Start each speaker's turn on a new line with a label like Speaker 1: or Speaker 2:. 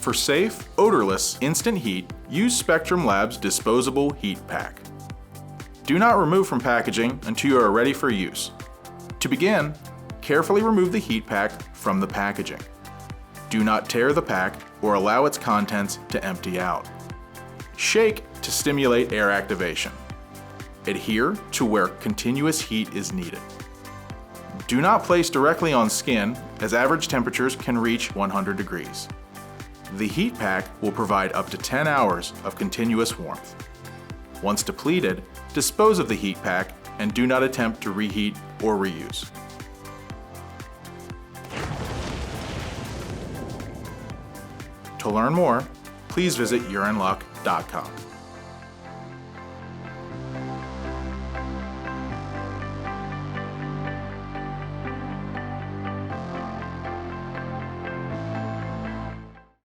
Speaker 1: For safe, odorless instant heat, use Spectrum Labs Disposable Heat Pack. Do not remove from packaging until you are ready for use. To begin, carefully remove the heat pack from the packaging. Do not tear the pack or allow its contents to empty out. Shake to stimulate air activation. Adhere to where continuous heat is needed. Do not place directly on skin, as average temperatures can reach 100 degrees. The heat pack will provide up to 10 hours of continuous warmth. Once depleted, dispose of the heat pack and do not attempt to reheat or reuse. To learn more, please visit urineluck.com.